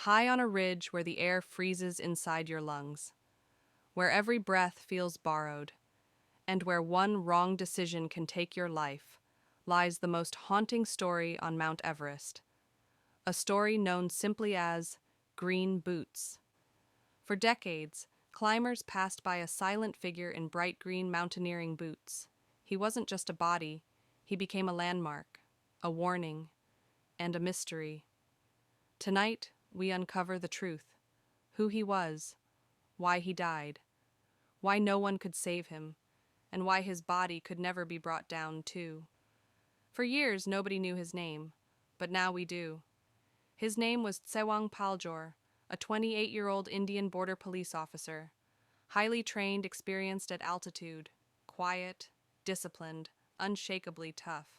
high on a ridge where the air freezes inside your lungs, where every breath feels borrowed, and where one wrong decision can take your life, lies the most haunting story on Mount Everest, a story known simply as Green Boots. For decades, climbers passed by a silent figure in bright green mountaineering boots. He wasn't just a body, he became a landmark, a warning, and a mystery. Tonight, we uncover the truth: who he was, why he died, why no one could save him, and why his body could never be brought down, too. For years, nobody knew his name, but now we do. His name was Tsewang Paljor, a 28-year-old Indian border police officer, highly trained, experienced at altitude, quiet, disciplined, unshakably tough.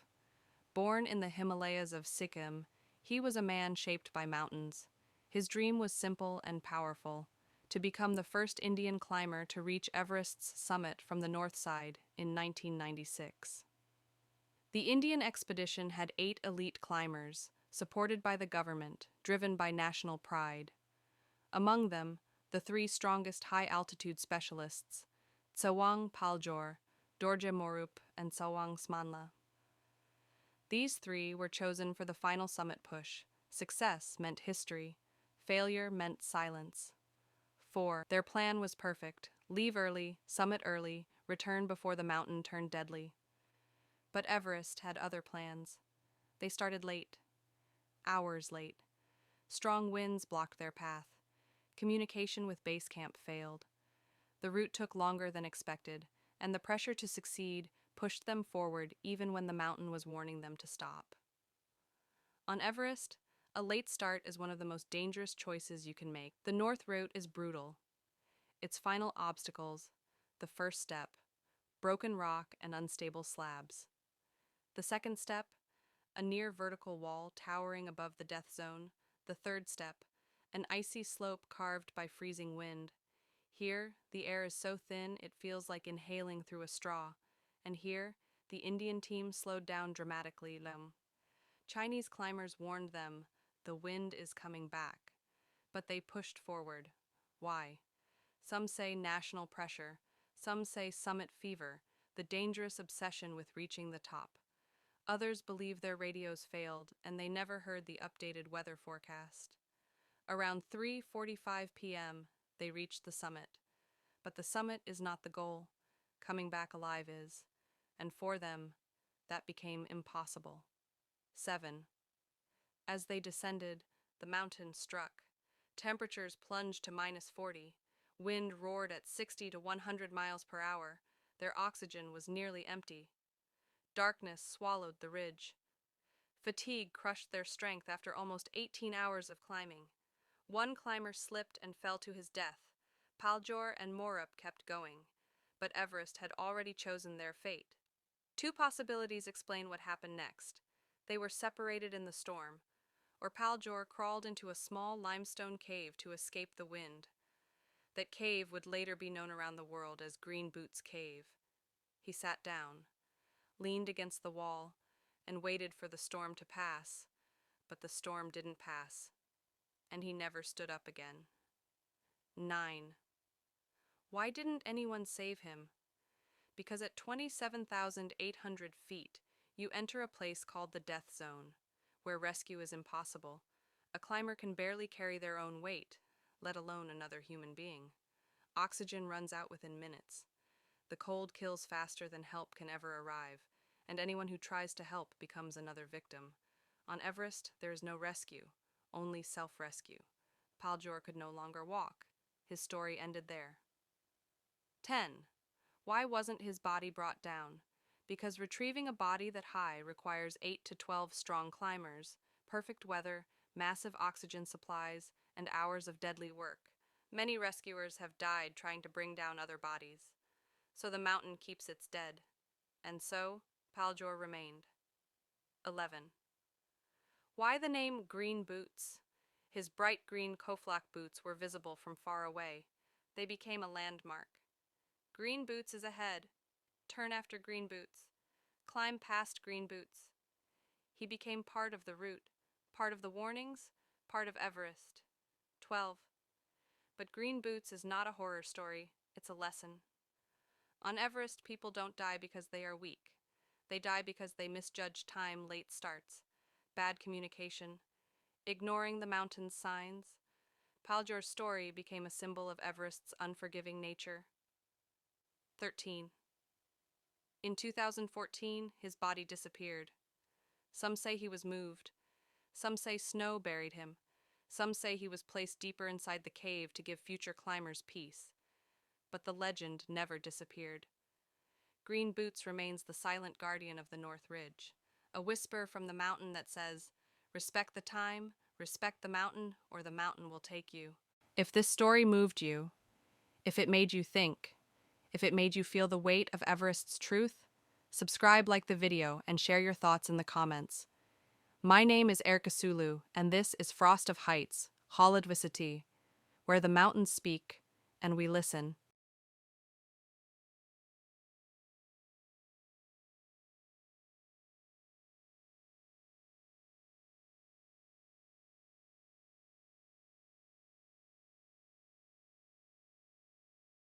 Born in the Himalayas of Sikkim, he was a man shaped by mountains. His dream was simple and powerful: to become the first Indian climber to reach Everest's summit from the north side in 1996. The Indian expedition had 8 elite climbers, supported by the government, driven by national pride. Among them, the 3 strongest high-altitude specialists, Tsewang Paljor, Dorje Morup, and Tsewang Smanla. These 3 were chosen for the final summit push. Success meant history. Failure meant silence. 4. Their plan was perfect: leave early, summit early, return before the mountain turned deadly. But Everest had other plans. They started late. Hours late. Strong winds blocked their path. Communication with base camp failed. The route took longer than expected, and the pressure to succeed pushed them forward even when the mountain was warning them to stop. On Everest, a late start is one of the most dangerous choices you can make. The north route is brutal. Its final obstacles: the first step, broken rock and unstable slabs. The second step, a near vertical wall towering above the death zone. The third step, an icy slope carved by freezing wind. Here, the air is so thin it feels like inhaling through a straw, and here, the Indian team slowed down dramatically. Chinese climbers warned them, the wind is coming back, but they pushed forward. Why? Some say national pressure, some say summit fever, the dangerous obsession with reaching the top. Others believe their radios failed and they never heard the updated weather forecast. Around 3:45 p.m., they reached the summit. But the summit is not the goal. Coming back alive is. And for them, that became impossible. 7. As they descended, the mountain struck. Temperatures plunged to -40. Wind roared at 60 to 100 miles per hour. Their oxygen was nearly empty. Darkness swallowed the ridge. Fatigue crushed their strength after almost 18 hours of climbing. One climber slipped and fell to his death. Paljor and Morup kept going, but Everest had already chosen their fate. 2 possibilities explain what happened next. They were separated in the storm, or Paljor crawled into a small limestone cave to escape the wind. That cave would later be known around the world as Green Boots Cave. He sat down, leaned against the wall, and waited for the storm to pass, but the storm didn't pass, and he never stood up again. 9. Why didn't anyone save him? Because at 27,800 feet, you enter a place called the death zone, where rescue is impossible. A climber can barely carry their own weight, let alone another human being. Oxygen runs out within minutes. The cold kills faster than help can ever arrive, and anyone who tries to help becomes another victim. On Everest, there is no rescue, only self-rescue. Paljor could no longer walk. His story ended there. 10. Why wasn't his body brought down? Because retrieving a body that high requires 8 to 12 strong climbers, perfect weather, massive oxygen supplies, and hours of deadly work. Many rescuers have died trying to bring down other bodies. So the mountain keeps its dead. And so, Paljor remained. 11. Why the name Green Boots? His bright green koflak boots were visible from far away. They became a landmark. Green Boots is ahead. Turn after Green Boots. Climb past Green Boots. He became part of the route, part of the warnings, part of Everest. 12. But Green Boots is not a horror story, it's a lesson. On Everest, people don't die because they are weak. They die because they misjudge time, late starts, bad communication, ignoring the mountain's signs. Paljor's story became a symbol of Everest's unforgiving nature. 13. In 2014, his body disappeared. Some say he was moved. Some say snow buried him. Some say he was placed deeper inside the cave to give future climbers peace. But the legend never disappeared. Green Boots remains the silent guardian of the North Ridge, a whisper from the mountain that says, respect the time, respect the mountain, or the mountain will take you. If this story moved you, if it made you think, if it made you feel the weight of Everest's truth, subscribe, like the video, and share your thoughts in the comments. My name is Erkesuluu, and this is Frost of Heights, Holodvisity, where the mountains speak and we listen.